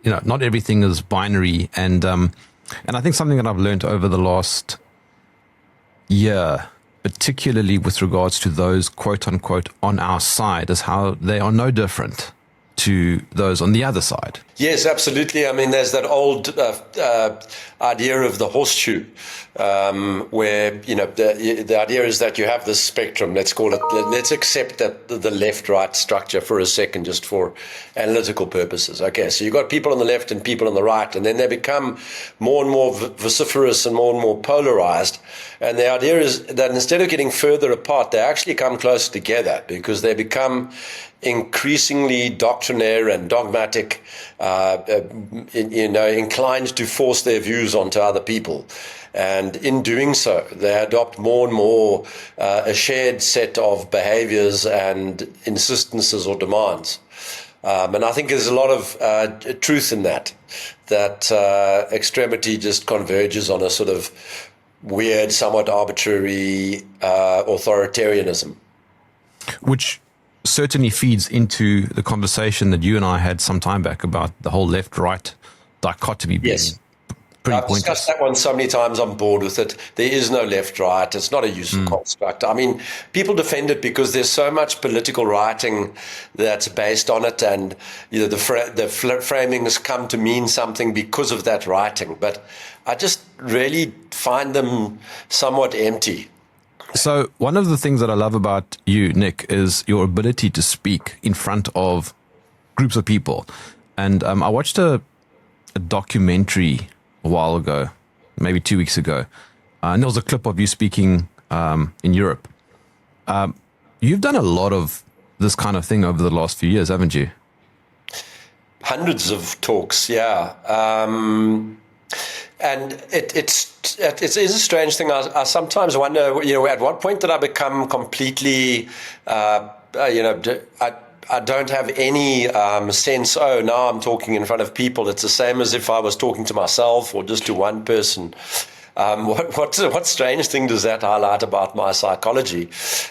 not everything is binary. And I think something that I've learned over the last year, particularly with regards to those quote unquote on our side, is how they are no different to those on the other side. Yes, absolutely. I mean, there's that old idea of the horseshoe, where the idea is that you have this spectrum. Let's accept that the left-right structure for a second, just for analytical purposes. Okay, so you've got people on the left and people on the right, and then they become more and more vociferous and more polarized. And the idea is that instead of getting further apart, they actually come closer together, because they become increasingly doctrinaire and dogmatic, inclined to force their views onto other people. And in doing so, they adopt more and more a shared set of behaviors and insistences or demands. And I think there's a lot of truth in that extremity just converges on a sort of weird, somewhat arbitrary authoritarianism. Which certainly feeds into the conversation that you and I had some time back about the whole left-right dichotomy being pretty I've pointless. discussed that one so many times. I'm bored with it. There is no left-right. It's not a useful construct. I mean, people defend it because there's so much political writing that's based on it, and the framings come to mean something because of that writing. But I just really find them somewhat empty. So one of the things that I love about you, Nick, is your ability to speak in front of groups of people. And I watched a documentary a while ago, maybe 2 weeks ago, and there was a clip of you speaking in Europe. You've done a lot of this kind of thing over the last few years, haven't you? Hundreds of talks, yeah. And it is a strange thing. I sometimes wonder, at what point did I become completely, I don't have any sense, now I'm talking in front of people. It's the same as if I was talking to myself or just to one person. What strange thing does that highlight about my psychology?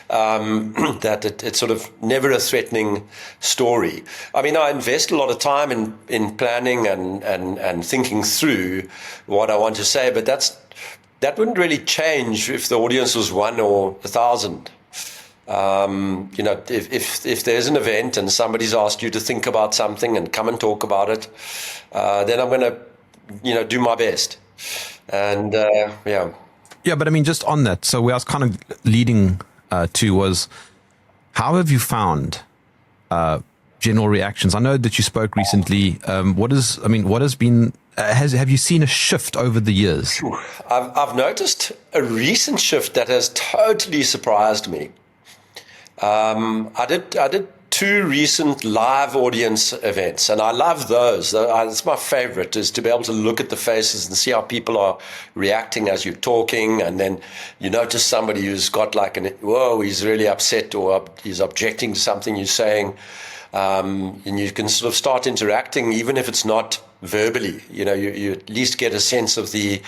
That it's sort of never a threatening story. I mean, I invest a lot of time in planning and thinking through what I want to say, but that wouldn't really change if the audience was 1 or 1,000. If there's an event and somebody's asked you to think about something and come and talk about it, then I'm going to, do my best. And Yeah, but I mean, just on that, so where I was kind of leading to was, how have you found general reactions? I know that you spoke recently. Have you seen a shift over the years? I've noticed a recent shift that has totally surprised me. I did 2 recent live audience events, and I love those. It's my favorite, is to be able to look at the faces and see how people are reacting as you're talking, and then you notice somebody who's got he's really upset, or he's objecting to something you're saying, and you can sort of start interacting, even if it's not verbally. You at least get a sense of the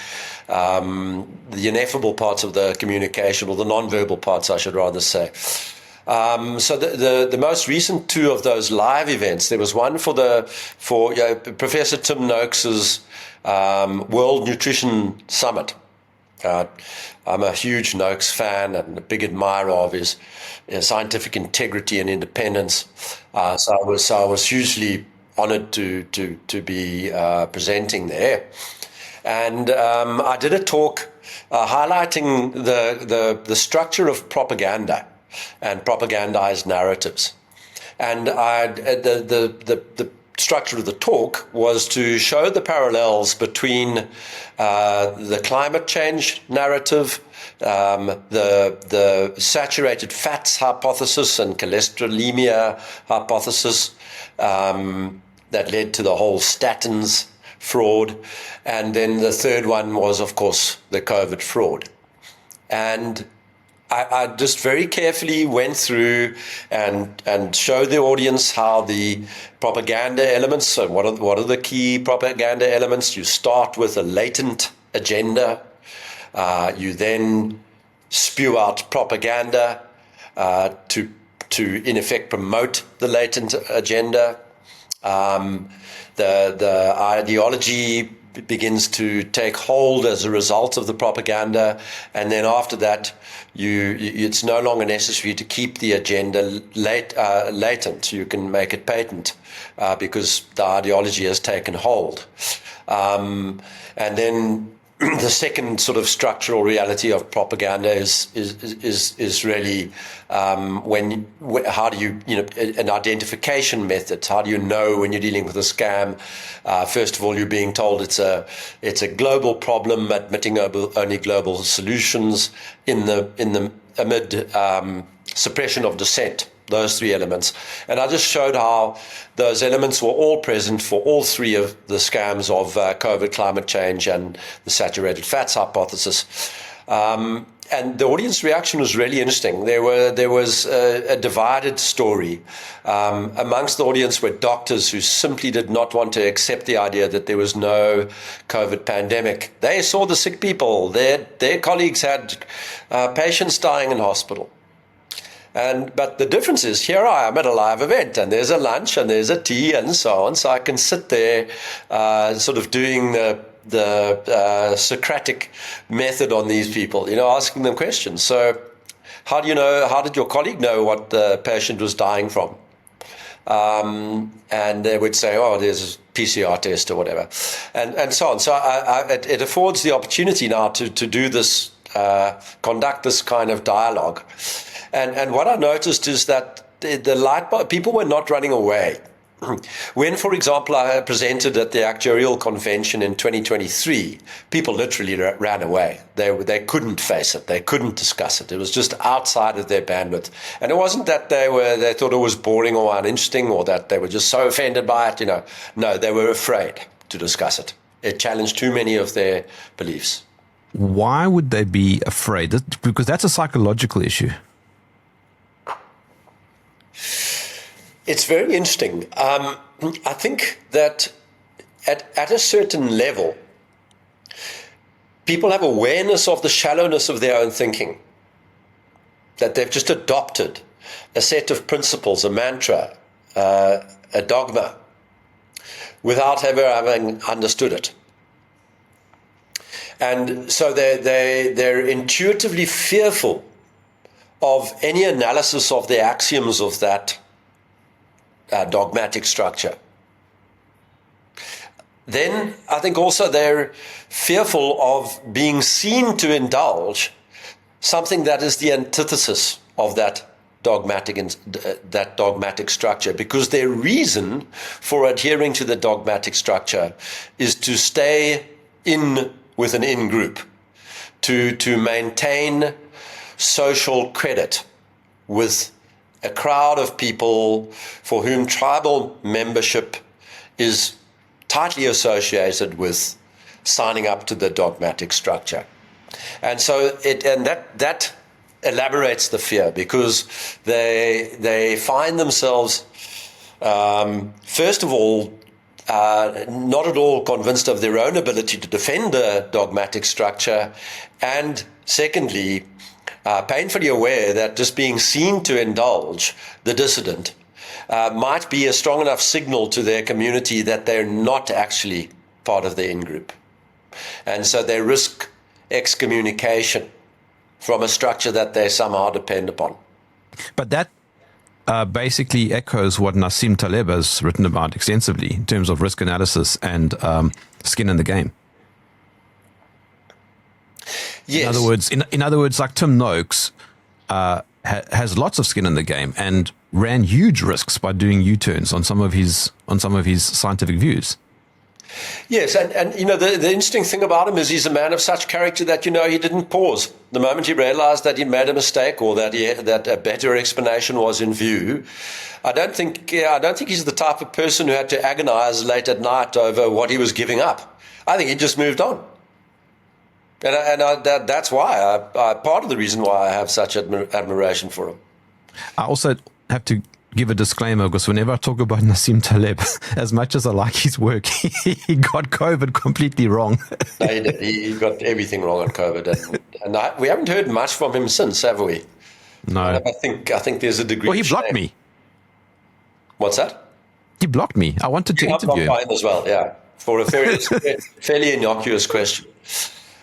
ineffable parts of the communication, or the non-verbal parts, I should rather say. So the most recent 2 of those live events, there was one for Professor Tim Noakes's World Nutrition Summit. I'm a huge Noakes fan and a big admirer of his scientific integrity and independence. So I was hugely honored to be presenting there. And I did a talk highlighting the structure of propaganda and propagandized narratives. And the structure of the talk was to show the parallels between the climate change narrative, the saturated fats hypothesis and cholesterolemia hypothesis that led to the whole statins fraud. And then the third one was, of course, the COVID fraud. And I just very carefully went through and showed the audience how the propaganda elements, so what are the key propaganda elements? You start with a latent agenda. You then spew out propaganda to in effect promote the latent agenda. The ideology begins to take hold as a result of the propaganda, and then after that, it's no longer necessary to keep the agenda latent. You can make it patent because the ideology has taken hold. And then the second sort of structural reality of propaganda is really how do you an identification method. How do you know when you're dealing with a scam? First of all, you're being told it's a global problem, admitting only global solutions amid suppression of dissent. Those three elements. And I just showed how those elements were all present for all three of the scams of COVID, climate change, and the saturated fats hypothesis. And the audience reaction was really interesting. There was a divided story. Amongst the audience were doctors who simply did not want to accept the idea that there was no COVID pandemic. They saw the sick people. Their colleagues had patients dying in hospital. But the difference is, here I am at a live event, and there's a lunch, and there's a tea, and so on. So I can sit there, sort of doing the Socratic method on these people, asking them questions. So, how did your colleague know what the patient was dying from? And they would say, oh, there's a PCR test or whatever, and so on. So it affords the opportunity now to do this, conduct this kind of dialogue. And what I noticed is that people were not running away. When, for example, I presented at the actuarial convention in 2023, people literally ran away. They couldn't face it. They couldn't discuss it. It was just outside of their bandwidth. And it wasn't that they thought it was boring or uninteresting, or that they were just so offended by it. No, they were afraid to discuss it. It challenged too many of their beliefs. Why would they be afraid? Because that's a psychological issue. It's very interesting. I think that at a certain level, people have awareness of the shallowness of their own thinking, that they've just adopted a set of principles, a mantra, a dogma, without ever having understood it. And so they're intuitively fearful of any analysis of the axioms of that dogmatic structure. Then I think also they're fearful of being seen to indulge something that is the antithesis of that dogmatic structure, because their reason for adhering to the dogmatic structure is to stay in with an in-group, to maintain social credit with a crowd of people for whom tribal membership is tightly associated with signing up to the dogmatic structure. And so that elaborates the fear, because they find themselves, first of all, not at all convinced of their own ability to defend the dogmatic structure, and secondly, painfully aware that just being seen to indulge the dissident might be a strong enough signal to their community that they're not actually part of the in-group. And so they risk excommunication from a structure that they somehow depend upon. But that basically echoes what Nassim Taleb has written about extensively in terms of risk analysis and skin in the game. Yes. In other words, like Tim Noakes has lots of skin in the game and ran huge risks by doing U-turns on some of his scientific views. Yes, and the interesting thing about him is he's a man of such character that he didn't pause. The moment he realized that he made a mistake, or that a better explanation was in view, I don't think he's the type of person who had to agonize late at night over what he was giving up. I think he just moved on. And that's why part of the reason why I have such admiration for him. I also have to give a disclaimer, because whenever I talk about Nassim Taleb, as much as I like his work, he got COVID completely wrong. No, he did. He got everything wrong on COVID, and we haven't heard much from him since, have we? No. I think there's a degree. Well, he blocked me. What's that? He blocked me. I wanted to I'm interview blocked him. by him as well, yeah, for a fairly innocuous question.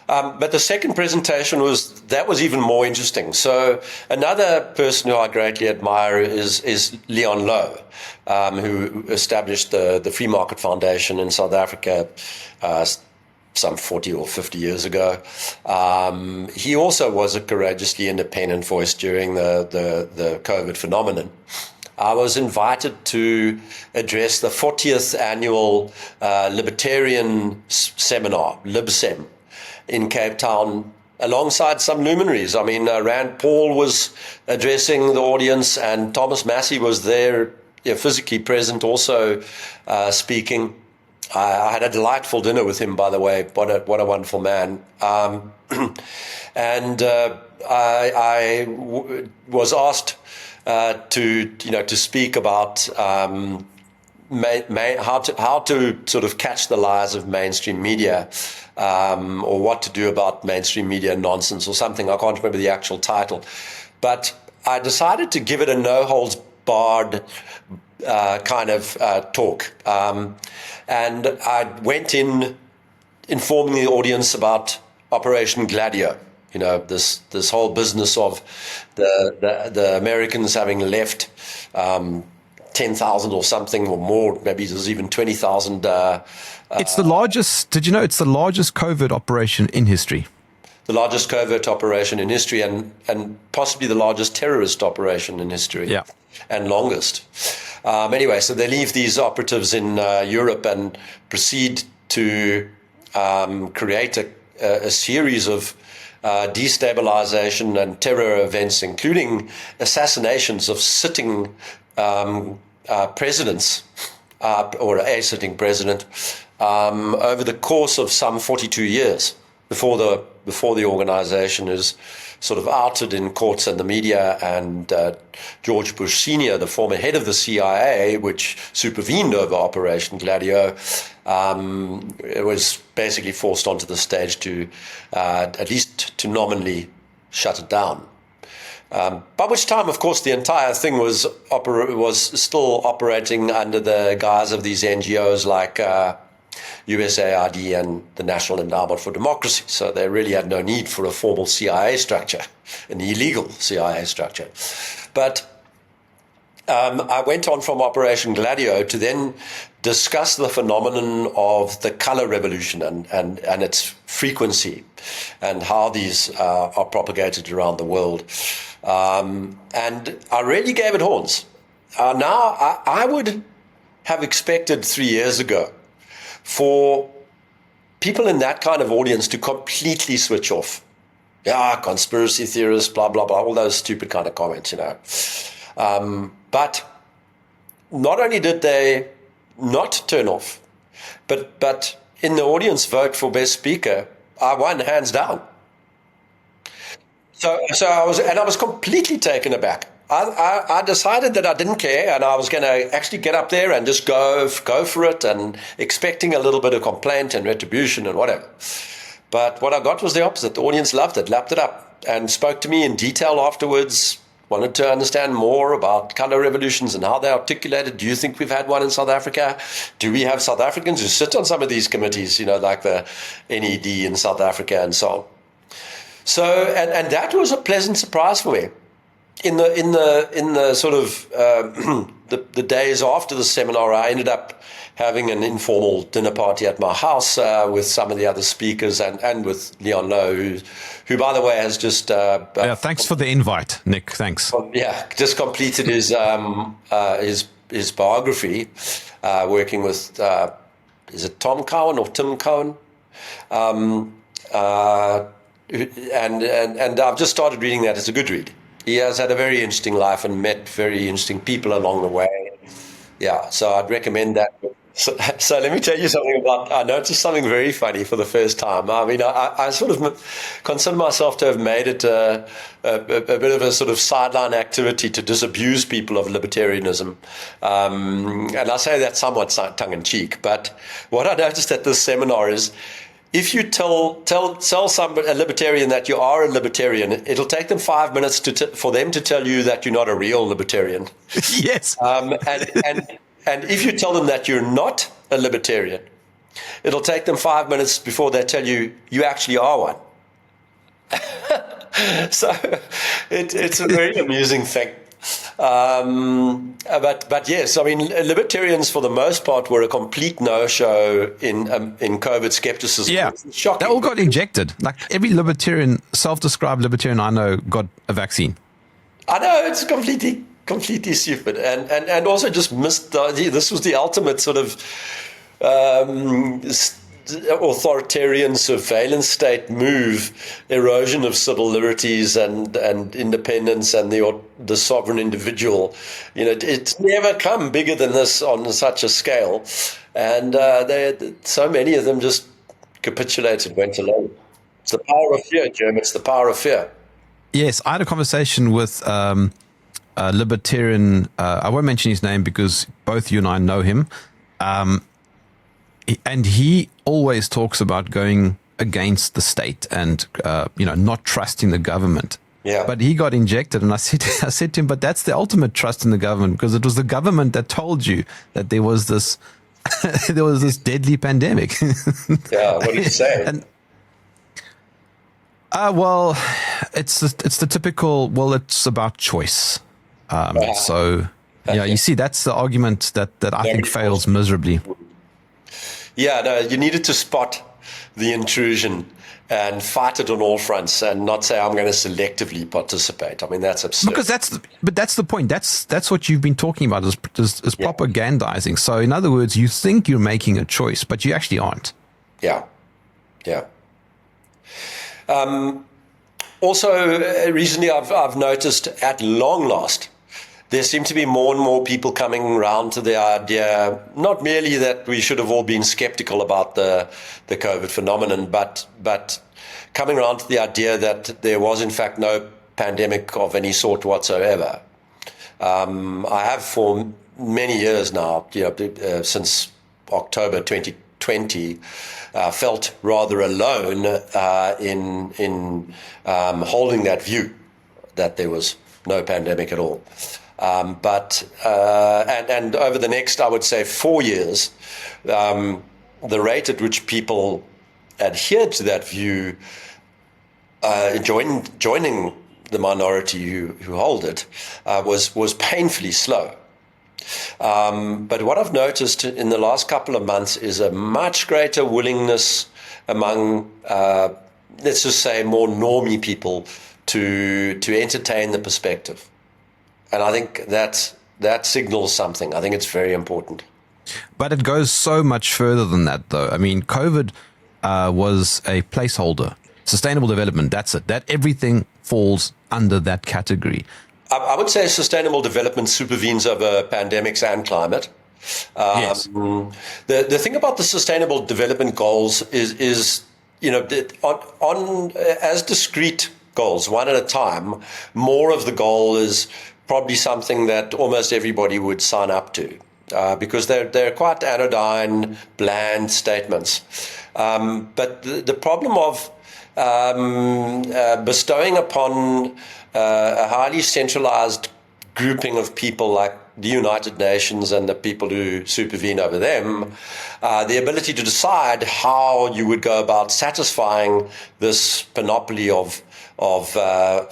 But the second presentation was even more interesting. So another person who I greatly admire is Leon Lowe, who established the Free Market Foundation in South Africa some 40 or 50 years ago. He also was a courageously independent voice during the COVID phenomenon. I was invited to address the 40th annual Libertarian Seminar, LibSem, in Cape Town, alongside some luminaries. I mean, Rand Paul was addressing the audience, and Thomas Massey was there, physically present, also speaking. I had a delightful dinner with him, by the way. What a wonderful man. And I was asked to speak about how to sort of catch the lies of mainstream media, or what to do about mainstream media nonsense or something. I can't remember the actual title, but I decided to give it a no holds barred kind of talk, and I went in informing the audience about Operation Gladio. This whole business of the Americans having left 10,000 or something or more, maybe there's even 20,000. It's the largest, did you know it's the largest covert operation in history? The largest covert operation in history, and possibly the largest terrorist operation in history. Yeah. And longest. Anyway, so they leave these operatives in Europe and proceed to create a series of destabilization and terror events, including assassinations of sitting presidents, or a sitting president, over the course of some 42 years before the organization is sort of outed in courts and the media. And George Bush Sr., the former head of the CIA, which supervened over Operation Gladio, it was basically forced onto the stage to at least to nominally shut it down. By which time, of course, the entire thing was still operating under the guise of these NGOs like USAID and the National Endowment for Democracy. So they really had no need for a formal CIA structure, an illegal CIA structure. But I went on from Operation Gladio to then discuss the phenomenon of the color revolution and its frequency and how these are propagated around the world. And I really gave it horns. Now, I would have expected 3 years ago for people in that kind of audience to completely switch off. Yeah, conspiracy theorists, blah, blah, blah, all those stupid kind of comments, But not only did they not turn off, but in the audience vote for best speaker, I won hands down. So I was completely taken aback. I decided that I didn't care, and I was going to actually get up there and just go for it, and expecting a little bit of complaint and retribution and whatever. But what I got was the opposite. The audience loved it, lapped it up, and spoke to me in detail afterwards. Wanted to understand more about color revolutions and how they articulated. Do you think we've had one in South Africa? Do we have South Africans who sit on some of these committees, like the NED in South Africa and so on? So, and that was a pleasant surprise for me. In the sort of the days after the seminar, I ended up having an informal dinner party at my house with some of the other speakers and with Leon Lowe, who by the way has just thanks for the invite, Nick. Thanks. Just completed his biography, working with is it Tom Cowan or Tim Cowan? And I've just started reading that. It's a good read. He has had a very interesting life and met very interesting people along the way. Yeah, so I'd recommend that. So let me tell you something I noticed something very funny for the first time. I mean, I sort of consider myself to have made it a bit of a sort of sideline activity to disabuse people of libertarianism. And I say that somewhat tongue-in-cheek. But what I noticed at this seminar is, if you tell a libertarian that you are a libertarian, it'll take them 5 minutes for them to tell you that you're not a real libertarian. Yes. And if you tell them that you're not a libertarian, it'll take them 5 minutes before they tell you you actually are one. So it's a very amusing thing. But yes, I mean, libertarians for the most part were a complete no-show in COVID skepticism. Yeah, shocking. They all got injected. Like every libertarian, self-described libertarian I know, got a vaccine. I know, it's completely stupid, and also just missed. This was the ultimate sort of authoritarian surveillance state move, erosion of civil liberties and independence and the sovereign individual. It's never come bigger than this on such a scale, and so many of them just capitulated, went along. It's the power of fear, Jerm. It's the power of fear. Yes, I had a conversation with a libertarian. I won't mention his name because both you and I know him. And he always talks about going against the state and, not trusting the government. Yeah. But he got injected, and I said to him, but that's the ultimate trust in the government, because it was the government that told you that there was this deadly pandemic. Yeah. What did you say? Well, it's the typical. Well, it's about choice. So, you see, that's the argument that I think fails miserably. Yeah, no, you needed to spot the intrusion and fight it on all fronts, and not say I'm going to selectively participate. I mean, that's absurd. Because that's the point. That's what you've been talking about is propagandizing. So, in other words, you think you're making a choice, but you actually aren't. Yeah. Also, recently I've noticed, at long last, there seem to be more and more people coming around to the idea, not merely that we should have all been skeptical about the COVID phenomenon, but coming around to the idea that there was in fact no pandemic of any sort whatsoever. I have for many years now, since October 2020, felt rather alone in holding that view that there was no pandemic at all. But over the next, I would say, 4 years, the rate at which people adhered to that view, joining the minority who hold it, was painfully slow. But what I've noticed in the last couple of months is a much greater willingness among, let's just say, more normie people to entertain the perspective. And I think that signals something. I think it's very important. But it goes so much further than that, though. I mean, COVID was a placeholder. Sustainable development, that's it. That everything falls under that category. I would say sustainable development supervenes over pandemics and climate. Yes. The thing about the sustainable development goals is on as discrete goals, one at a time, more of the goal is probably something that almost everybody would sign up to, because they're quite anodyne, bland statements. But the problem of bestowing upon a highly centralized grouping of people like the United Nations and the people who supervene over them, the ability to decide how you would go about satisfying this panoply of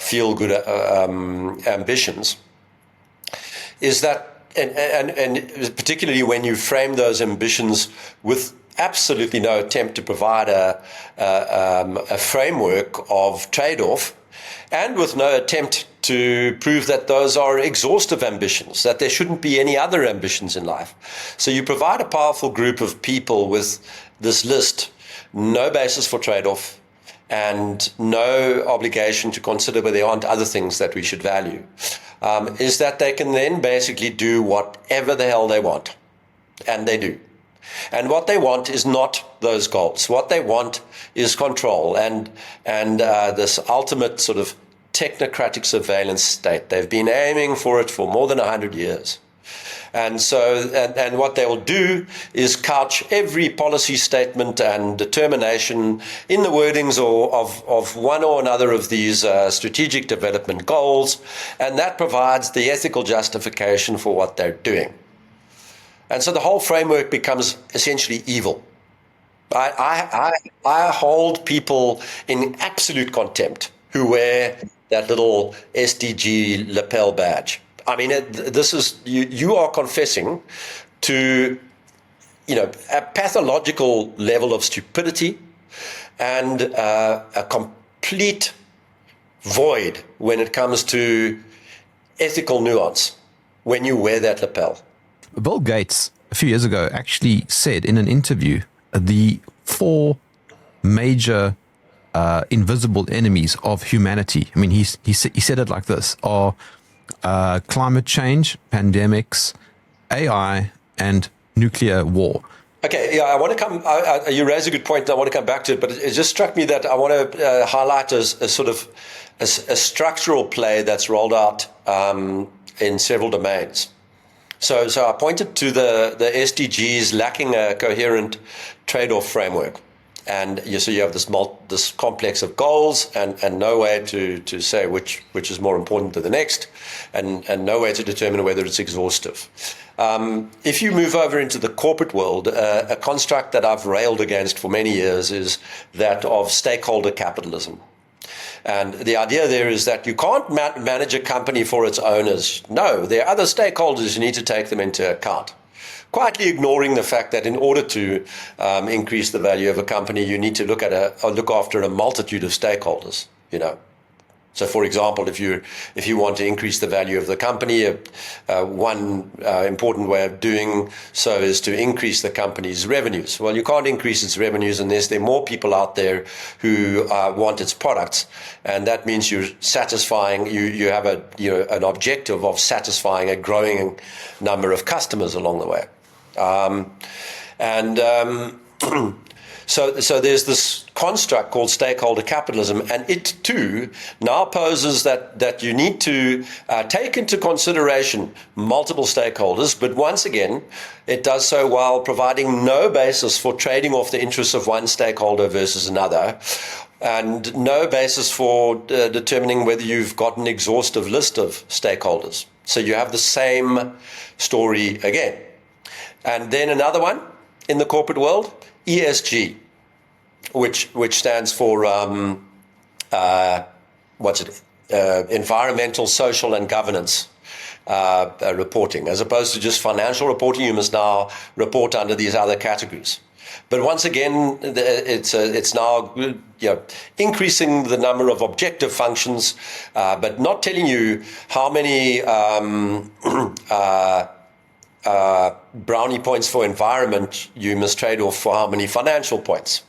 feel-good ambitions, is that, and particularly when you frame those ambitions with absolutely no attempt to provide a framework of trade-off, and with no attempt to prove that those are exhaustive ambitions, that there shouldn't be any other ambitions in life. So you provide a powerful group of people with this list, no basis for trade-off, and no obligation to consider whether there aren't other things that we should value, is that they can then basically do whatever the hell they want. And they do. And what they want is not those goals. What they want is control and this ultimate sort of technocratic surveillance state. They've been aiming for it for more than 100 years. And so, and what they will do is couch every policy statement and determination in the wordings of one or another of these strategic development goals, and that provides the ethical justification for what they're doing. And so the whole framework becomes essentially evil. I hold people in absolute contempt who wear that little SDG lapel badge. I mean, this is you are confessing to, a pathological level of stupidity and a complete void when it comes to ethical nuance when you wear that lapel. Bill Gates, a few years ago, actually said in an interview the 4 major invisible enemies of humanity. I mean, he said it like this: are climate change, pandemics, AI, and nuclear war. Okay, yeah, I want to come. You raise a good point, and I want to come back to it. But it just struck me that I want to highlight a sort of a structural play that's rolled out in several domains. So I pointed to the SDGs lacking a coherent trade-off framework, and so you have this complex of goals and no way to say which is more important than the next, and no way to determine whether it's exhaustive. If you move over into the corporate world, a construct that I've railed against for many years is that of stakeholder capitalism. And the idea there is that you can't manage a company for its owners. No, there are other stakeholders. You need to take them into account. Quietly ignoring the fact that in order to increase the value of a company, you need to look after a multitude of stakeholders. So, for example, if you want to increase the value of the company, one important way of doing so is to increase the company's revenues. Well, you can't increase its revenues unless there are more people out there who want its products, and that means you're satisfying. You have an objective of satisfying a growing number of customers along the way, So there's this construct called stakeholder capitalism, and it too now poses that you need to take into consideration multiple stakeholders, but once again, it does so while providing no basis for trading off the interests of one stakeholder versus another, and no basis for determining whether you've got an exhaustive list of stakeholders. So you have the same story again. And then another one in the corporate world, ESG, which stands for environmental, social, and governance reporting. As opposed to just financial reporting, you must now report under these other categories. But once again, it's now increasing the number of objective functions, but not telling you how many brownie points for environment you must trade off for how many financial points.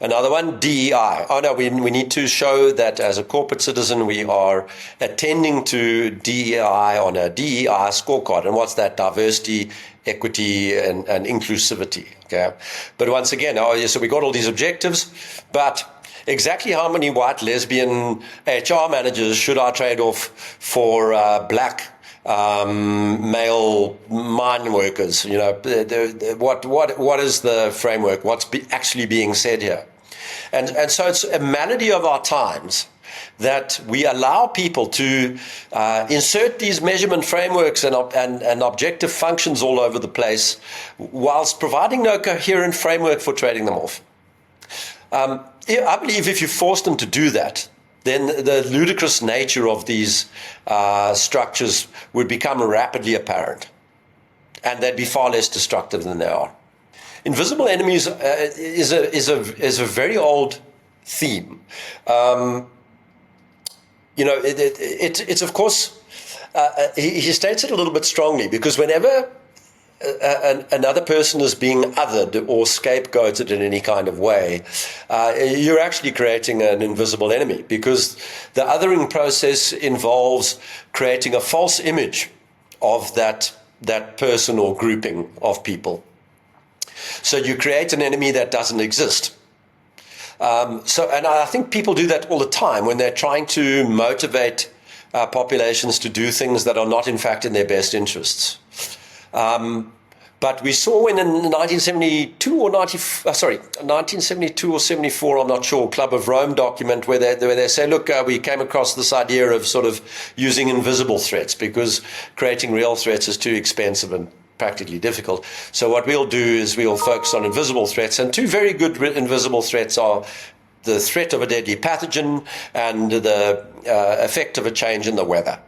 Another one, DEI. Oh no, we need to show that as a corporate citizen we are attending to DEI on a DEI scorecard. And what's that? Diversity, equity, and inclusivity. Okay, but once again, so we got all these objectives, but exactly how many white lesbian HR managers should I trade off for black male mine workers? What is the framework? What's actually being said here? And so it's a malady of our times that we allow people to insert these measurement frameworks and objective functions all over the place, whilst providing no coherent framework for trading them off. I believe if you force them to do that, then the ludicrous nature of these structures would become rapidly apparent, and they'd be far less destructive than they are. Invisible enemies is a very old theme. It's of course, he states it a little bit strongly, because whenever another person is being othered or scapegoated in any kind of way, you're actually creating an invisible enemy, because the othering process involves creating a false image of that person or grouping of people. So you create an enemy that doesn't exist. And I think people do that all the time when they're trying to motivate populations to do things that are not in fact in their best interests. But we saw when in 1972 or 74, I'm not sure, Club of Rome document, where they say, look, we came across this idea of sort of using invisible threats because creating real threats is too expensive practically difficult. So what we'll do is we'll focus on invisible threats, and two very good invisible threats are the threat of a deadly pathogen and the effect of a change in the weather.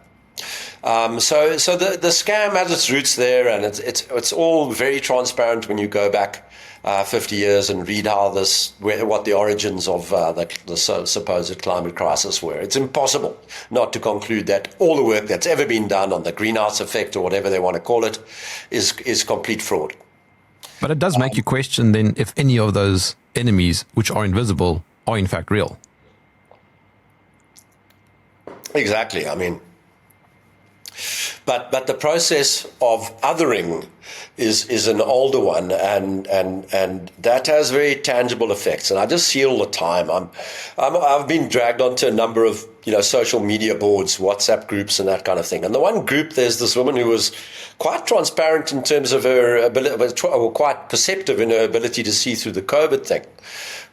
So the scam has its roots there, and it's all very transparent when you go back 50 years and read what the origins of the supposed climate crisis were. It's impossible not to conclude that all the work that's ever been done on the greenhouse effect, or whatever they want to call it, is complete fraud. But it does make you question then if any of those enemies, which are invisible, are in fact real. Exactly. I mean, but the process of othering is an older one, and that has very tangible effects. And I just see it all the time. I've been dragged onto a number of social media boards, WhatsApp groups, and that kind of thing. And the one group, there's this woman who was quite transparent in terms of her ability, or quite perceptive in her ability to see through the COVID thing,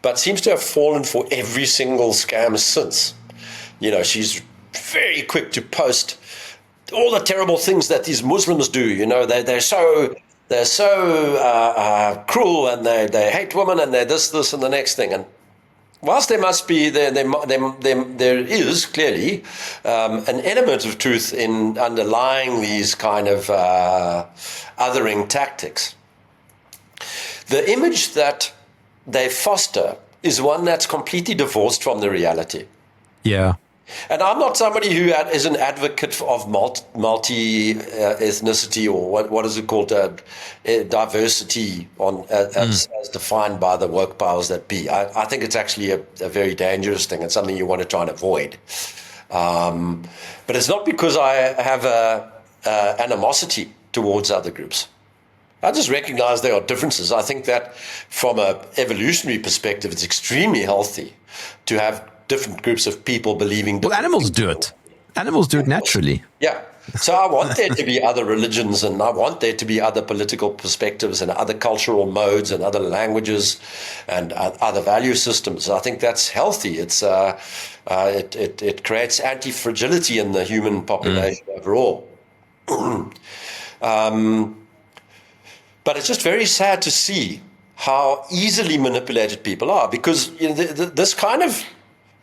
but seems to have fallen for every single scam since. She's very quick to post all the terrible things that these Muslims do. They're so cruel, and they hate women, and they're this, and the next thing. And whilst there must be, there is clearly an element of truth in underlying these kind of othering tactics, the image that they foster is one that's completely divorced from the reality. Yeah. And I'm not somebody who is an advocate of multi-ethnicity, or what is it called, diversity as defined by the woke powers that be. I think it's actually a very dangerous thing. It's something you want to try and avoid. But it's not because I have animosity towards other groups. I just recognize there are differences. I think that from an evolutionary perspective, it's extremely healthy to have different groups of people believing. Well, animals do it. Animals do it naturally. Yeah. So I want there to be other religions, and I want there to be other political perspectives, and other cultural modes, and other languages, and other value systems. I think that's healthy. It creates anti-fragility in the human population overall. But it's just very sad to see how easily manipulated people are, because this kind of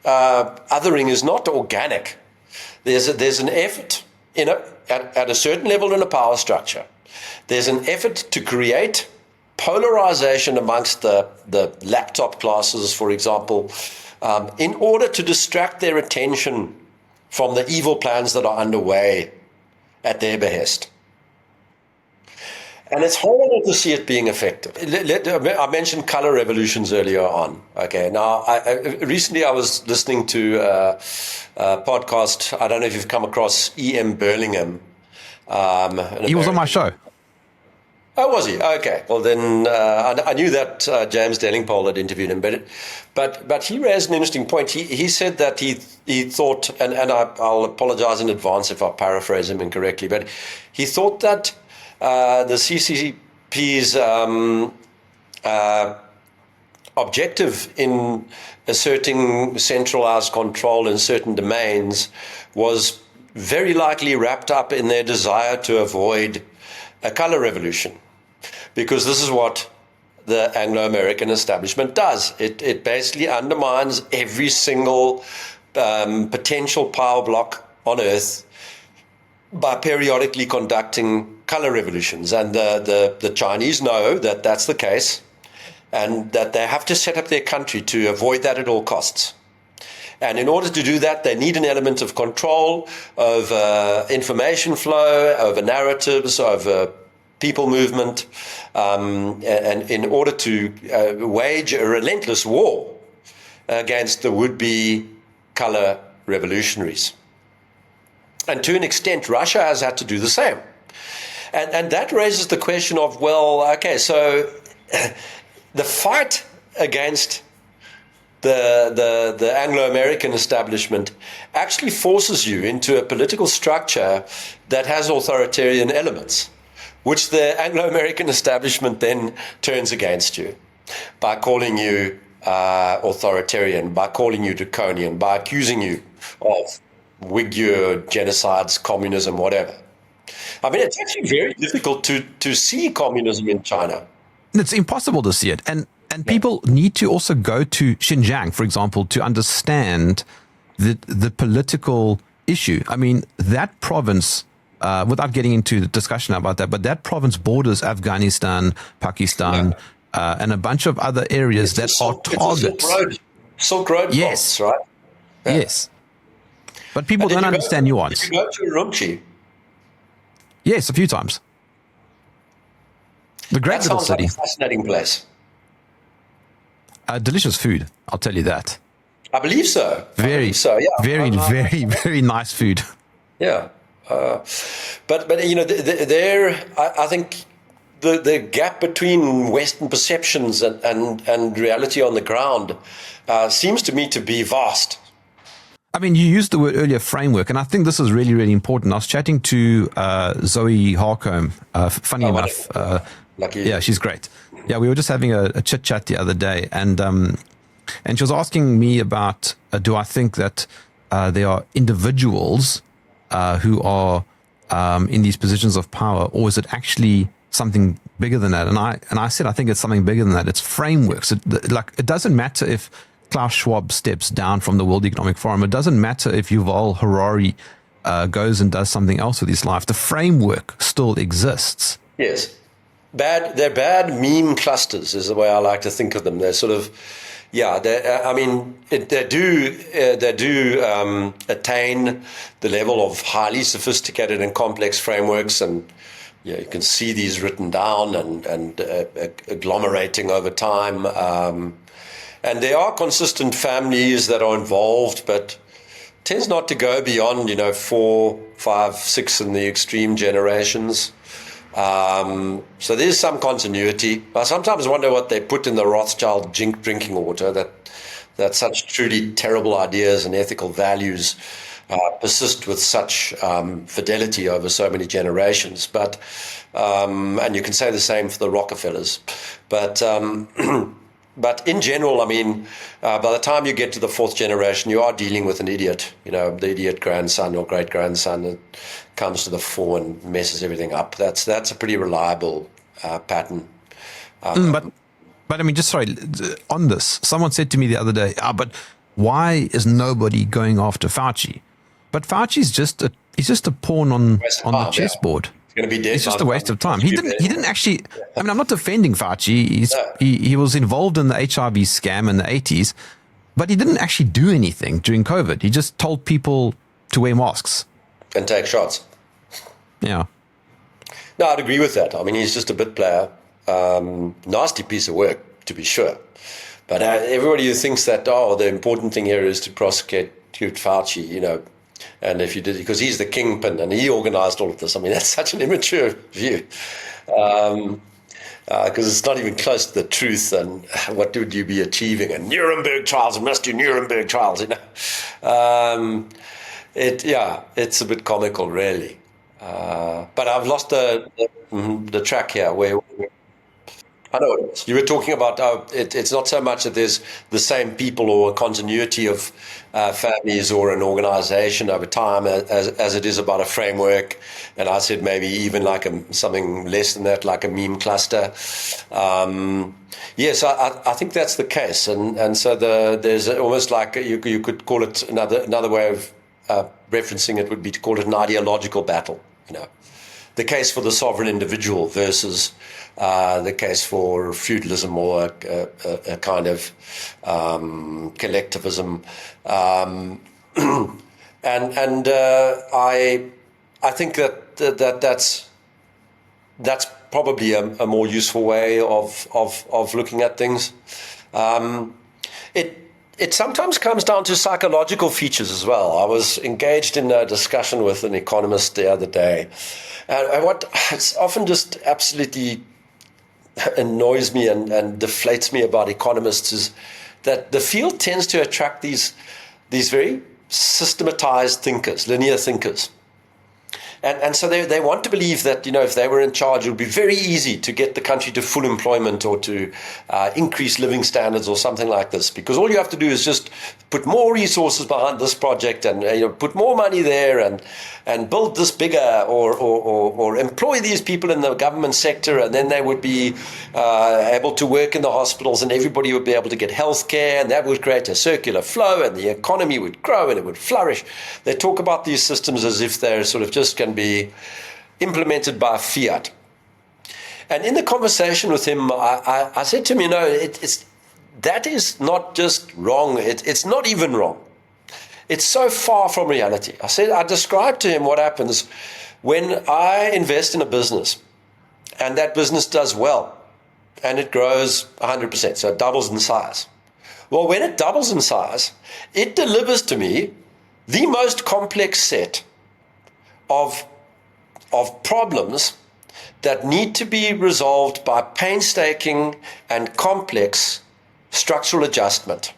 othering is not organic. There's an effort at a certain level in a power structure. There's an effort to create polarization amongst the laptop classes, for example, in order to distract their attention from the evil plans that are underway at their behest. And it's horrible to see it being effective. I mentioned color revolutions earlier on. Okay, now recently I was listening to a podcast. I don't know if you've come across E.M. Burlingham. He was on my show. Oh, was he? Okay. Well, then I knew that James Delingpole had interviewed him, but he raised an interesting point. He said that he thought, and I'll apologize in advance if I paraphrase him incorrectly, but he thought that the CCP's objective in asserting centralized control in certain domains was very likely wrapped up in their desire to avoid a color revolution, because this is what the Anglo-American establishment does. It basically undermines every single potential power block on Earth by periodically conducting color revolutions. And the Chinese know that that's the case, and that they have to set up their country to avoid that at all costs. And in order to do that, they need an element of control over information flow, over narratives, over people movement, and in order to wage a relentless war against the would-be color revolutionaries. And to an extent, Russia has had to do the same. And that raises the question of, well, okay, so the fight against the Anglo-American establishment actually forces you into a political structure that has authoritarian elements, which the Anglo-American establishment then turns against you by calling you authoritarian, by calling you draconian, by accusing you of Uyghur genocides, communism, whatever. I mean, it's actually very difficult to see communism in China. It's impossible to see it. And people need to also go to Xinjiang, for example, to understand the political issue. I mean, that province, without getting into the discussion about that, but that province borders Afghanistan, Pakistan, and a bunch of other areas that are targets. Silk Road yes. Faults, right? Yeah. Yes. But people don't understand nuance. Did you go to Urumqi? Yes, a few times. The great little city. Like a fascinating place. Delicious food, I'll tell you that. I believe so. Very nice food. Yeah. But you know, I think the gap between Western perceptions and reality on the ground seems to me to be vast. I mean, you used the word earlier, framework, and I think this is really, really important. I was chatting to Zoe Harcombe, funny enough. Yeah, she's great. Yeah, we were just having a chit-chat the other day, and she was asking me about, do I think that there are individuals who are in these positions of power, or is it actually something bigger than that? And I said, I think it's something bigger than that. It's frameworks. It doesn't matter if Klaus Schwab steps down from the World Economic Forum. It doesn't matter if Yuval Harari goes and does something else with his life. The framework still exists. Yes. They're bad meme clusters is the way I like to think of them. They're sort of, they do attain the level of highly sophisticated and complex frameworks, and you can see these written down and agglomerating over time. And there are consistent families that are involved, but tends not to go beyond, 4, 5, 6 in the extreme generations. So there's some continuity. I sometimes wonder what they put in the Rothschild drinking water, that such truly terrible ideas and ethical values persist with such fidelity over so many generations. But and you can say the same for the Rockefellers. But in general, I mean, by the time you get to the 4th generation, you are dealing with an idiot, the idiot grandson or great-grandson that comes to the fore and messes everything up. That's a pretty reliable pattern. But I mean, just sorry, on this, someone said to me the other day, but why is nobody going after Fauci? But Fauci's just a pawn on the chessboard. Yeah. Going to be dead. It's just a waste of time. He didn't actually. I mean, I'm not defending Fauci. He was involved in the HIV scam in the 80s, but he didn't actually do anything during COVID. He just told people to wear masks and take shots. Yeah. No, I'd agree with that. I mean, he's just a bit player. Nasty piece of work, to be sure. But everybody who thinks that the important thing here is to prosecute Fauci, and if you did, because he's the kingpin and he organized all of this. I mean, that's such an immature view, because it's not even close to the truth. And what would you be achieving? And Nuremberg trials, you must do Nuremberg trials, it's a bit comical, really. But I've lost the track here. Where I know it is. You were talking about it's not so much that there's the same people or a continuity of families or an organization over time as it is about a framework. And I said maybe even like something less than that, like a meme cluster. Yes, I think that's the case. And so there's almost like you could call it another way of referencing it would be to call it an ideological battle. The case for the sovereign individual versus the case for feudalism or a kind of collectivism, and I think that's probably a more useful way of looking at things. It sometimes comes down to psychological features as well. I was engaged in a discussion with an economist the other day, and what it's often just absolutely annoys me and deflates me about economists is that the field tends to attract these very systematized thinkers, linear thinkers. And so they want to believe that, if they were in charge, it would be very easy to get the country to full employment or to increase living standards or something like this, because all you have to do is just put more resources behind this project and put more money there and build this bigger or employ these people in the government sector, and then they would be able to work in the hospitals and everybody would be able to get health care, and that would create a circular flow and the economy would grow and it would flourish. They talk about these systems as if they're sort of just can be implemented by fiat. And in the conversation with him, I said to him, that is not just wrong, it's not even wrong. It's so far from reality. I described to him what happens when I invest in a business and that business does well and it grows 100%, so it doubles in size. Well, when it doubles in size, it delivers to me the most complex set of problems that need to be resolved by painstaking and complex structural adjustment.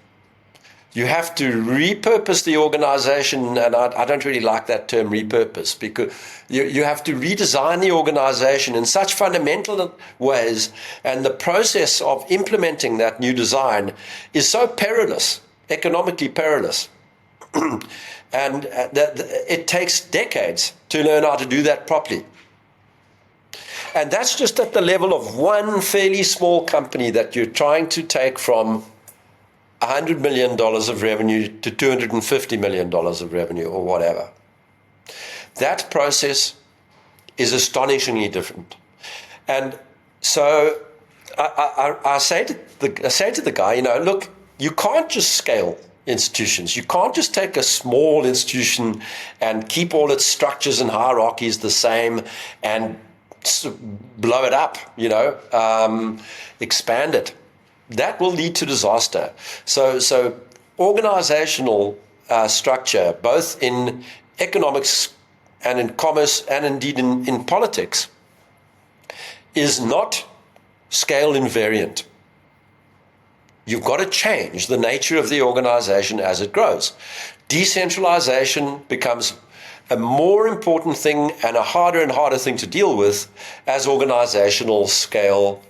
You have to repurpose the organization, and I don't really like that term repurpose, because you have to redesign the organization in such fundamental ways, and the process of implementing that new design is so perilous, economically perilous. And it takes decades to learn how to do that properly. And that's just at the level of one fairly small company that you're trying to take from $100 million of revenue to $250 million of revenue or whatever. That process is astonishingly different. And so I say to the guy, look, you can't just scale institutions. You can't just take a small institution and keep all its structures and hierarchies the same and blow it up, expand it. That will lead to disaster. So organizational structure, both in economics and in commerce and indeed in politics, is not scale invariant. You've got to change the nature of the organization as it grows. Decentralization becomes a more important thing and a harder and harder thing to deal with as organizational scale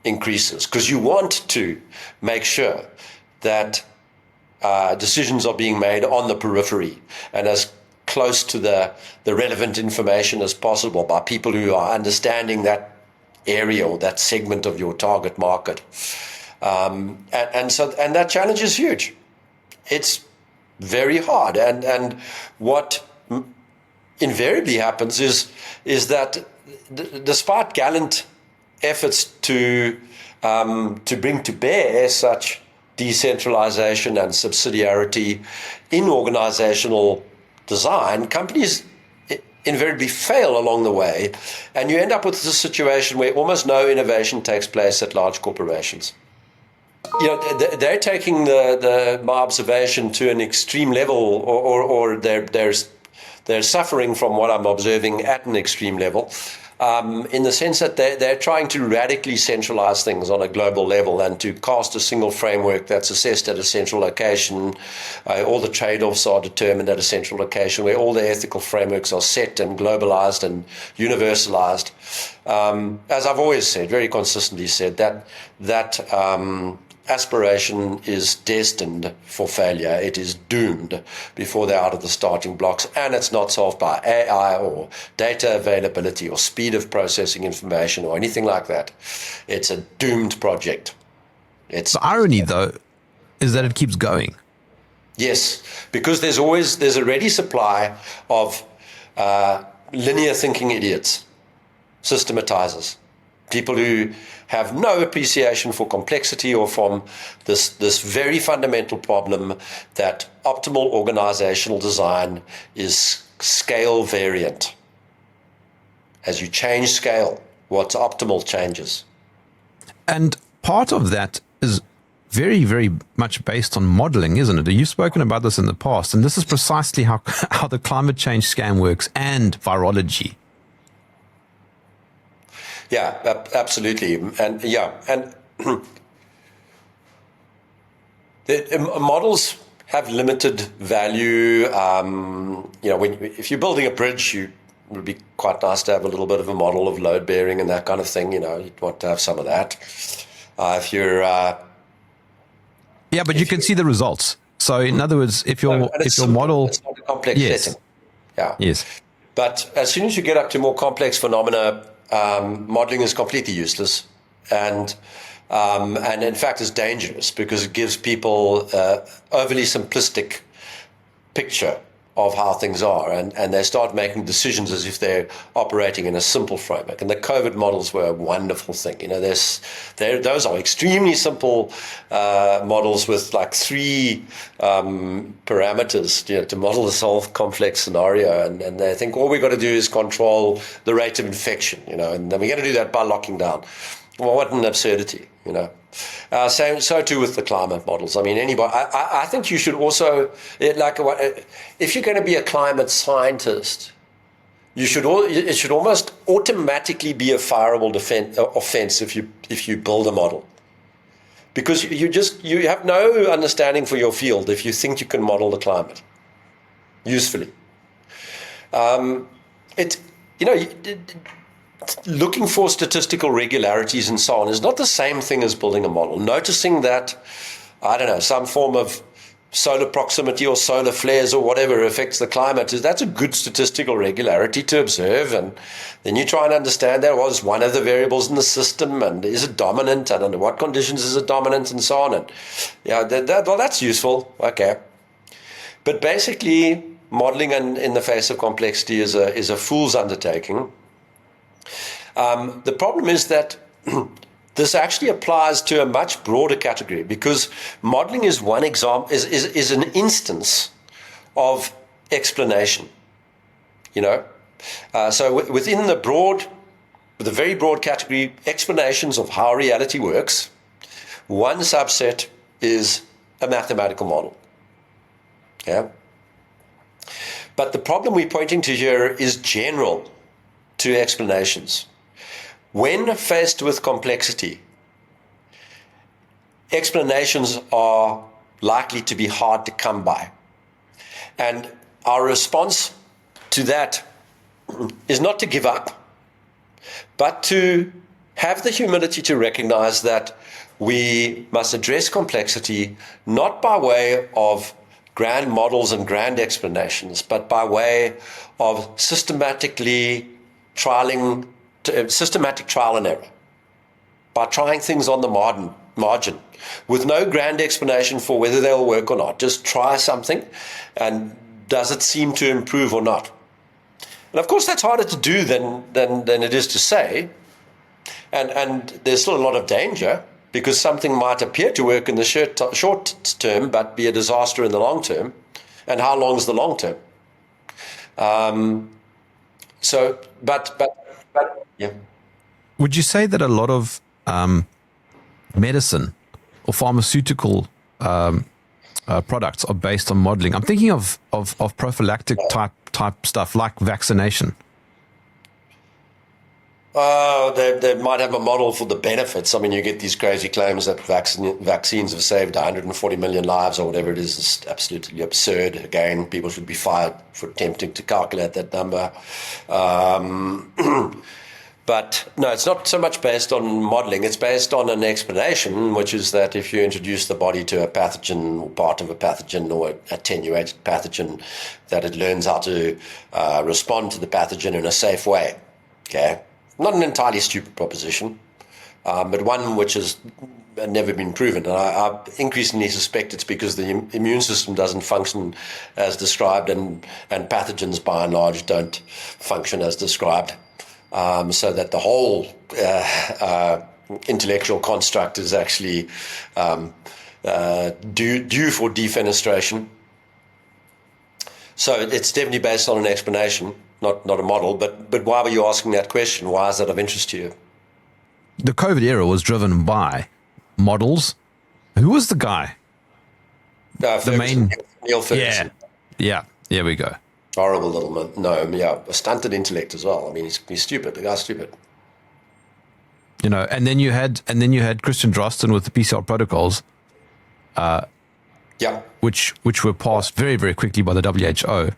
increases, because you want to make sure that decisions are being made on the periphery and as close to the relevant information as possible by people who are understanding that area or that segment of your target market. And that challenge is huge. It's very hard. And what invariably happens is that despite gallant efforts to bring to bear such decentralization and subsidiarity in organizational design, companies invariably fail along the way, and you end up with a situation where almost no innovation takes place at large corporations. They're taking my observation to an extreme level, or they're suffering from what I'm observing at an extreme level, in the sense that they're trying to radically centralize things on a global level and to cast a single framework that's assessed at a central location. All the trade-offs are determined at a central location where all the ethical frameworks are set and globalized and universalized. As I've always said, very consistently said, that aspiration is destined for failure. It is doomed before they're out of the starting blocks, and it's not solved by AI or data availability or speed of processing information or anything like that. It's a doomed project. The irony, though, is that it keeps going. Yes, because there's a ready supply of linear thinking idiots, systematizers, people who have no appreciation for complexity or from this very fundamental problem that optimal organizational design is scale variant. As you change scale, what's optimal changes. And part of that is very, very much based on modeling, isn't it? You've spoken about this in the past, and this is precisely how the climate change scam works and virology. Yeah, absolutely. And the models have limited value. If you're building a bridge, you would be quite nice to have a little bit of a model of load bearing and that kind of thing. You'd want to have some of that. If you're but you can see the results. So in other words, if your model, it's not a complex setting. Yeah. Yes. But as soon as you get up to more complex phenomena, modeling is completely useless, and in fact is dangerous because it gives people overly simplistic picture of how things are, and they start making decisions as if they're operating in a simple framework. And the COVID models were a wonderful thing. Those are extremely simple models with like 3 parameters to model this whole complex scenario. And they think all we've got to do is control the rate of infection, and then we're going to do that by locking down. Well, what an absurdity, So too with the climate models. I mean, I think you should also, if you're going to be a climate scientist, it should almost automatically be a fireable offense if you build a model, because you have no understanding for your field if you think you can model the climate usefully. Looking for statistical regularities and so on is not the same thing as building a model. Noticing that, some form of solar proximity or solar flares or whatever affects the climate, that's a good statistical regularity to observe. And then you try and understand that was one of the variables in the system, and is it dominant, and under what conditions is it dominant, and so on. And that's useful. Okay. But basically, modeling in the face of complexity is a fool's undertaking. The problem is that this actually applies to a much broader category, because modeling is one example, is an instance of explanation. So within the very broad category, explanations of how reality works, one subset is a mathematical model. Yeah. But the problem we're pointing to here is general to explanations. When faced with complexity, explanations are likely to be hard to come by. And our response to that is not to give up, but to have the humility to recognize that we must address complexity not by way of grand models and grand explanations, but by way of systematic trial and error, by trying things on the margin with no grand explanation for whether they'll work or not. Just try something, and does it seem to improve or not? And of course, that's harder to do than it is to say. And there's still a lot of danger, because something might appear to work in the short term, but be a disaster in the long term. And how long is the long term? Yeah. Would you say that a lot of medicine or pharmaceutical products are based on modeling? I'm thinking of prophylactic type stuff like vaccination. They might have a model for the benefits. I mean, you get these crazy claims that vaccines have saved 140 million lives or whatever it is. It's absolutely absurd. Again, people should be fired for attempting to calculate that number. But no, it's not so much based on modeling. It's based on an explanation, which is that if you introduce the body to a pathogen or part of a pathogen or an attenuated pathogen, that it learns how to respond to the pathogen in a safe way. Okay. Not an entirely stupid proposition, but one which has never been proven. And I increasingly suspect it's because the immune system doesn't function as described, and pathogens by and large don't function as described. So that the whole intellectual construct is actually due for defenestration. So it's definitely based on an explanation, not a model. But why were you asking that question? Why is that of interest to you? The COVID era was driven by models. Who was the guy? Neil Ferguson. Yeah. Here we go. Horrible little man. No, yeah, a stunted intellect as well. I mean, he's stupid. The guy's stupid. And then you had Christian Drosten with the PCR protocols. Which were passed very, very quickly by the WHO.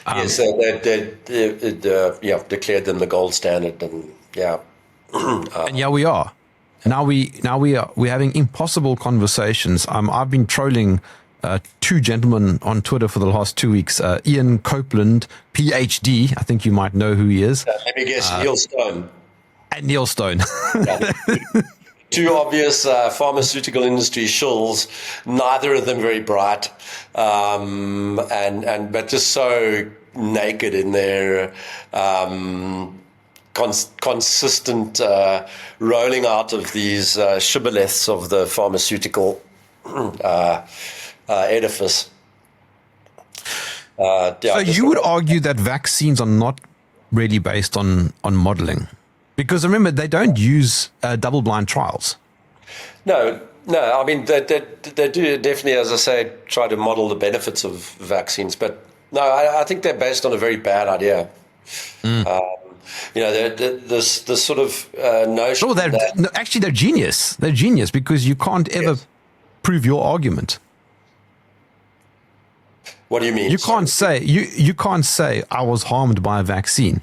Yes, they declared them the gold standard, and And yeah, we are. We're having impossible conversations. I've been trolling two gentlemen on Twitter for the last 2 weeks. Ian Copeland, PhD. I think you might know who he is. let me guess, Neil Stone. And Neil Stone. Yeah. Two obvious pharmaceutical industry shills, neither of them very bright, but just so naked in their consistent rolling out of these shibboleths of the pharmaceutical edifice. So you would argue that vaccines are not really based on modeling? Because remember, they don't use double-blind trials. No. I mean, they do definitely, as I say, try to model the benefits of vaccines. But no, I think they're based on a very bad idea. This sort of notion. Actually, they're genius. They're genius because you can't ever prove your argument. What do you mean? You can't say I was harmed by a vaccine.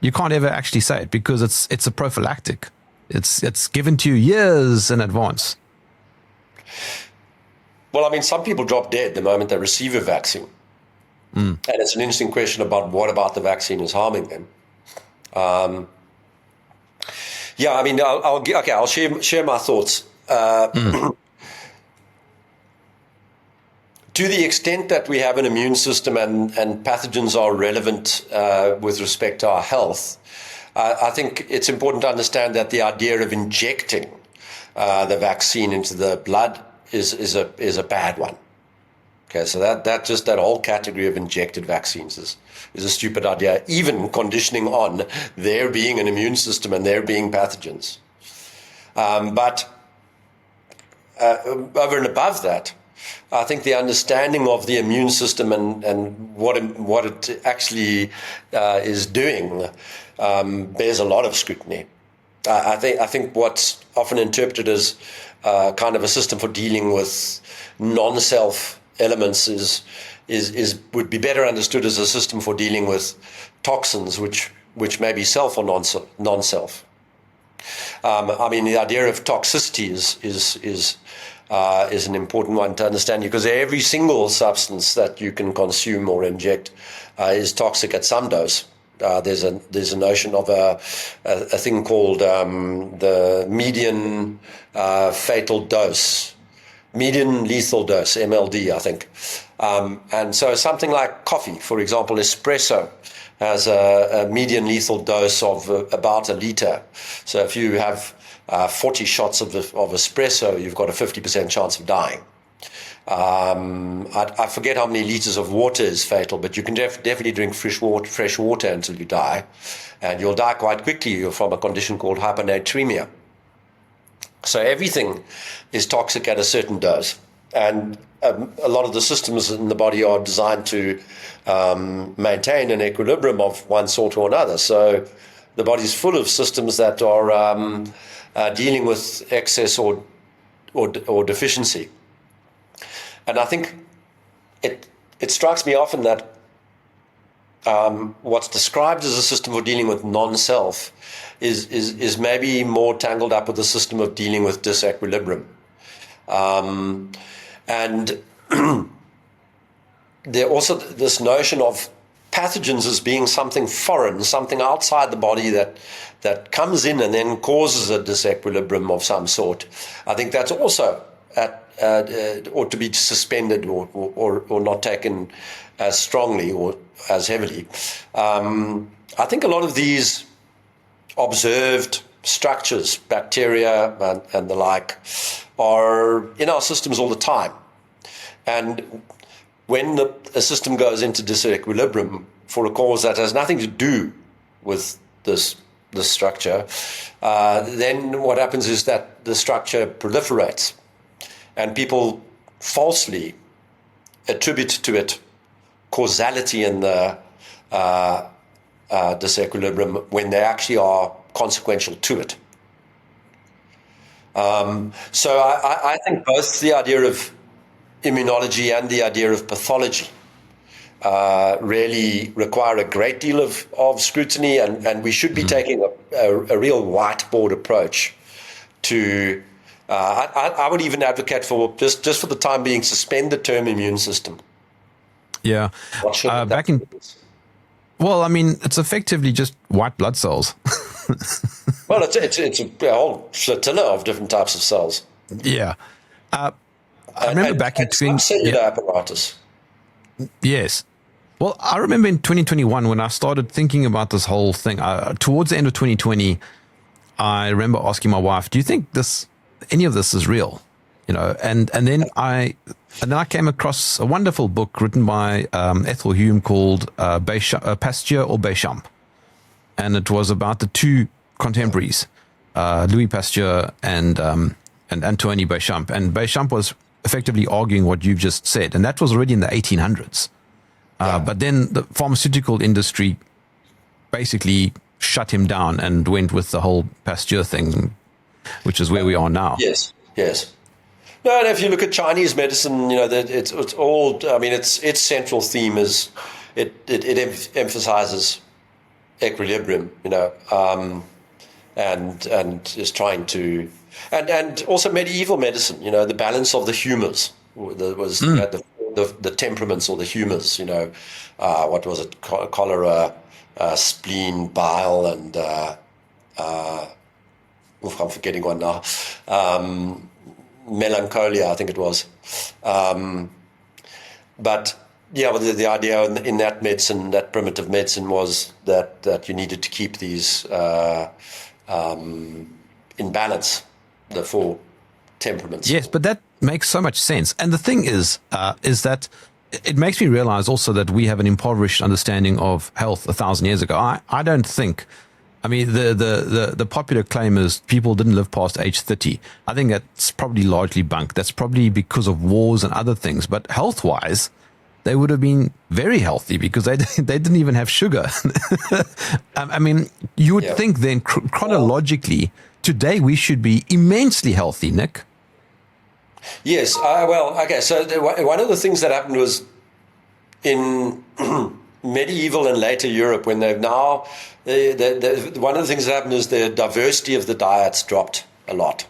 You can't ever actually say it because it's a prophylactic. It's given to you years in advance. Well, I mean, some people drop dead the moment they receive a vaccine. And it's an interesting question about what about the vaccine is harming them. I mean, I'll share my thoughts. To the extent that we have an immune system and pathogens are relevant with respect to our health, I think it's important to understand that the idea of injecting the vaccine into the blood is a bad one. Okay, so that whole category of injected vaccines is a stupid idea, even conditioning on there being an immune system and there being pathogens. But over and above that, I think the understanding of the immune system and what it actually is doing bears a lot of scrutiny. I think what's often interpreted as kind of a system for dealing with non-self elements would be better understood as a system for dealing with toxins, which may be self or non-self. I mean, the idea of toxicity is an important one to understand because every single substance that you can consume or inject is toxic at some dose. There's a notion of a thing called the median fatal dose, median lethal dose, MLD, I think. And so something like coffee, for example, espresso, has a median lethal dose of about a liter. So if you have 40 shots of espresso, you've got a 50% chance of dying. I forget how many liters of water is fatal, but you can definitely drink fresh water until you die. And you'll die quite quickly from a condition called hyponatremia. So everything is toxic at a certain dose. And a lot of the systems in the body are designed to maintain an equilibrium of one sort or another. So the body's full of systems that are dealing with excess or deficiency. And I think it strikes me often that what's described as a system for dealing with non-self is maybe more tangled up with the system of dealing with disequilibrium. And there also this notion of pathogens as being something foreign, something outside the body that comes in and then causes a disequilibrium of some sort. I think that's also ought to be suspended or not taken as strongly or as heavily. I think a lot of these observed structures, bacteria and the like, are in our systems all the time. And when a system goes into disequilibrium for a cause that has nothing to do with this structure, then what happens is that the structure proliferates. And people falsely attribute to it causality in the disequilibrium when they actually are consequential to it. So I think both the idea of immunology and the idea of pathology really require a great deal of scrutiny, and we should be taking a real whiteboard approach to. I would even advocate for just for the time being, suspend the term immune system. Yeah. Back in. Well, I mean, it's effectively just white blood cells. Well, it's a whole flotilla of different types of cells. Yeah. I remember back in cellular apparatus. Yes. Well, I remember in 2021 when I started thinking about this whole thing. Towards the end of 2020, I remember asking my wife, "Do you think any of this is real?" And then I came across a wonderful book written by Ethel Hume called Pasteur or Béchamp, and it was about the two contemporaries, Louis Pasteur and Antoine Béchamp. And Béchamp was effectively arguing what you've just said, and that was already in the 1800s. But then the pharmaceutical industry basically shut him down and went with the whole Pasteur thing, which is where we are now. Yes. No, and if you look at Chinese medicine, that it's all. I mean, its central theme is it emphasizes equilibrium, and is trying to, and also medieval medicine, the balance of the humors was the temperaments or the humors, what was it, cholera, spleen, bile, and I'm forgetting one now. Melancholia, I think it was. But yeah, the idea in that medicine, that primitive medicine, was that you needed to keep these in balance, the four temperaments. Yes, but that makes so much sense. And the thing is that it makes me realize also that we have an impoverished understanding of health 1,000 years ago. I don't think. I mean, the popular claim is people didn't live past age 30. I think that's probably largely bunk. That's probably because of wars and other things. But health-wise, they would have been very healthy because they didn't even have sugar. I mean, you would think then chronologically, today we should be immensely healthy, Nick. Yes. Well, okay. So one of the things that happened was in medieval and later Europe, when they've now, one of the things that happened is the diversity of the diets dropped a lot,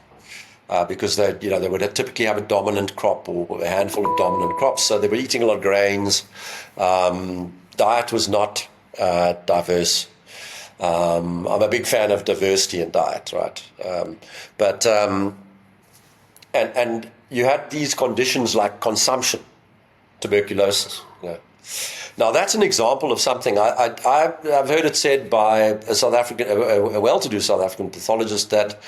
because they would typically have a dominant crop or a handful of dominant crops, so they were eating a lot of grains. Diet was not diverse. I'm a big fan of diversity in diet, right? And you had these conditions like consumption, tuberculosis. Now, that's an example of something. I've heard it said by a South African, a well-to-do South African pathologist, that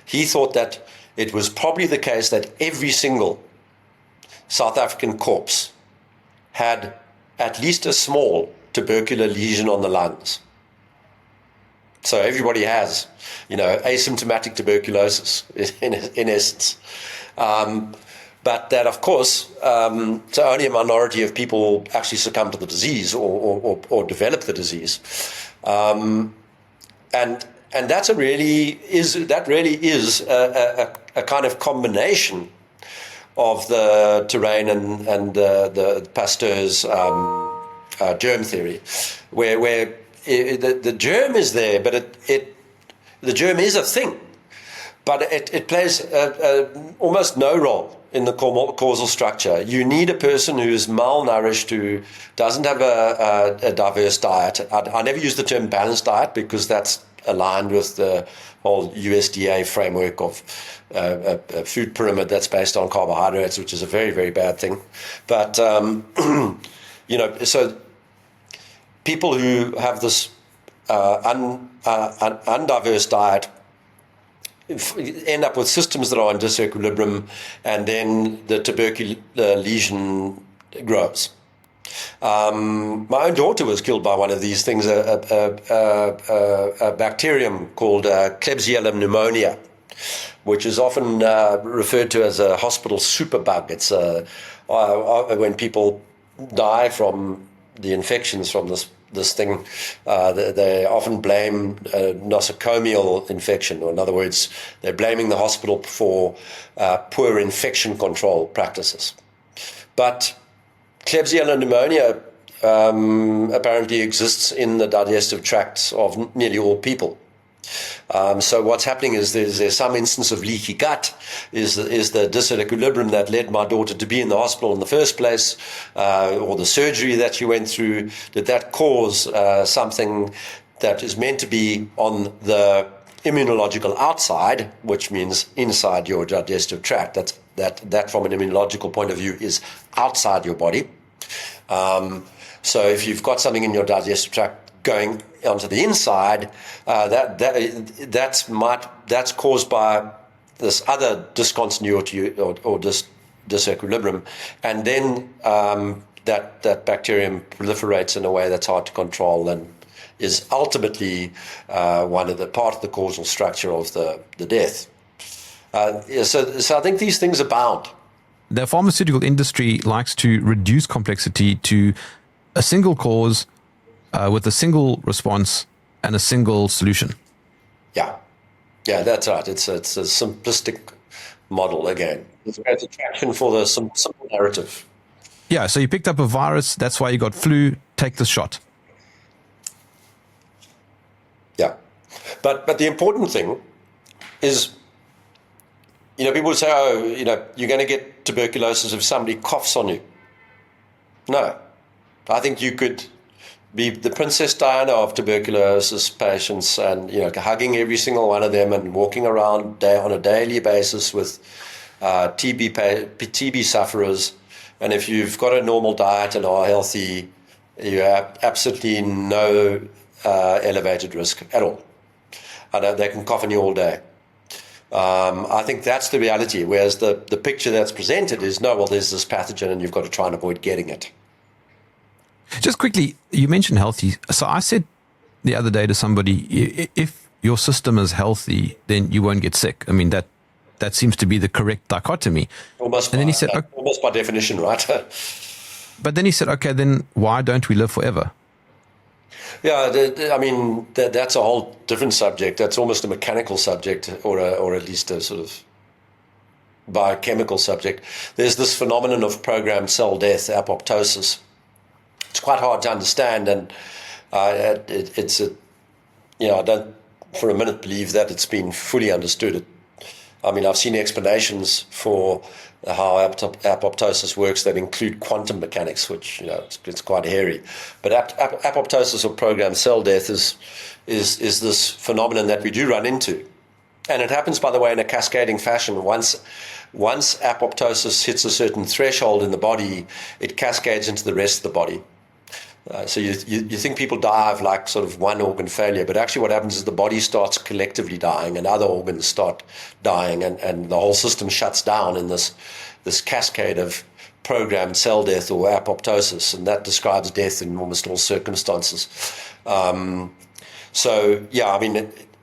he thought that it was probably the case that every single South African corpse had at least a small tubercular lesion on the lungs. So everybody has, asymptomatic tuberculosis in essence. But that, of course, so only a minority of people actually succumb to the disease or develop the disease, and that really is a kind of combination of the terrain and the Pasteur's germ theory, where the germ is there, but the germ is a thing, but it plays almost no role in the causal structure. You need a person who's malnourished, who doesn't have a diverse diet. I never use the term balanced diet because that's aligned with the whole USDA framework of a food pyramid that's based on carbohydrates, which is a very, very bad thing. But, so people who have this undiverse diet end up with systems that are in disequilibrium, and then the tubercular lesion grows. My own daughter was killed by one of these things, a bacterium called Klebsiella pneumonia, which is often referred to as a hospital superbug. It's when people die from the infections from this thing, they often blame nosocomial infection, or in other words, they're blaming the hospital for poor infection control practices. But Klebsiella pneumonia apparently exists in the digestive tracts of nearly all people. So what's happening is there's some instance of leaky gut, is the disequilibrium that led my daughter to be in the hospital in the first place, or the surgery that she went through, did that cause something that is meant to be on the immunological outside, which means inside your digestive tract. That from an immunological point of view is outside your body. So if you've got something in your digestive tract going onto the inside, that's caused by this other discontinuity or disequilibrium, and then that bacterium proliferates in a way that's hard to control and is ultimately part of the causal structure of the death. So I think these things abound. The pharmaceutical industry likes to reduce complexity to a single cause with a single response and a single solution. Yeah, that's right. It's a simplistic model again. It's attraction for the simple narrative. Yeah, so you picked up a virus, that's why you got flu, take the shot. Yeah, but the important thing is, people say, you're going to get tuberculosis if somebody coughs on you. No, I think you could be the Princess Diana of tuberculosis patients and, hugging every single one of them and walking around on a daily basis with TB sufferers. And if you've got a normal diet and are healthy, you have absolutely no elevated risk at all. They can cough on you all day. I think that's the reality, whereas the picture that's presented is, no, well, there's this pathogen and you've got to try and avoid getting it. Just quickly, you mentioned healthy. So I said the other day to somebody, if your system is healthy, then you won't get sick. I mean, that seems to be the correct dichotomy. Almost by definition, right? But then he said, okay, then why don't we live forever? Yeah, that's a whole different subject. That's almost a mechanical subject, or at least a sort of biochemical subject. There's this phenomenon of programmed cell death, apoptosis. It's quite hard to understand, and I don't for a minute believe that it's been fully understood. I've seen explanations for how apoptosis works that include quantum mechanics, which it's quite hairy. But apoptosis or programmed cell death is this phenomenon that we do run into, and it happens, by the way, in a cascading fashion. Once apoptosis hits a certain threshold in the body, it cascades into the rest of the body. So you think people die of like sort of one organ failure, but actually what happens is the body starts collectively dying and other organs start dying, and the whole system shuts down in this cascade of programmed cell death or apoptosis, and that describes death in almost all circumstances.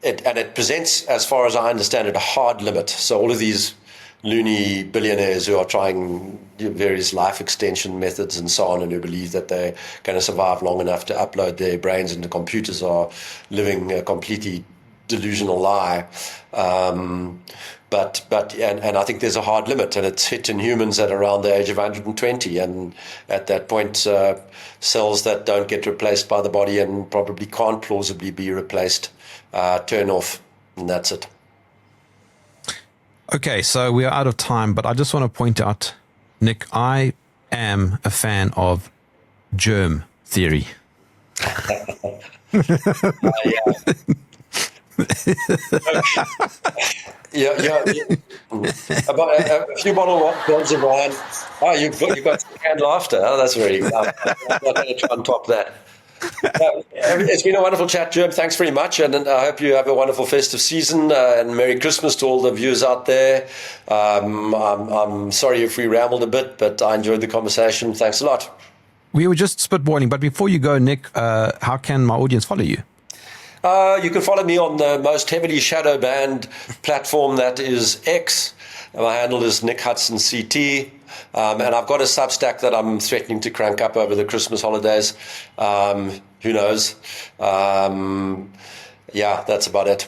It presents, as far as I understand it, a hard limit. So all of these loony billionaires who are trying various life extension methods and so on, and who believe that they're going to survive long enough to upload their brains into computers, are living a completely delusional lie. But I think there's a hard limit, and it's hit in humans at around the age of 120, and at that point, cells that don't get replaced by the body and probably can't plausibly be replaced turn off, and that's it. Okay, so we are out of time, but I just want to point out, Nick, I am a fan of germ theory. Yeah. About a few bottles of wine. Oh, you've got canned laughter. Oh, that's very. I'm not going to try and top that. It's been a wonderful chat, Jerm. Thanks very much, and I hope you have a wonderful festive season, and Merry Christmas to all the viewers out there. I'm sorry if we rambled a bit, but I enjoyed the conversation. Thanks a lot. We were just spitballing, but before you go, Nick, how can my audience follow you? You can follow me on the most heavily shadow banned platform, that is X. My handle is Nick Hudson CT. And I've got a Substack that I'm threatening to crank up over the Christmas holidays. Who knows? That's about it.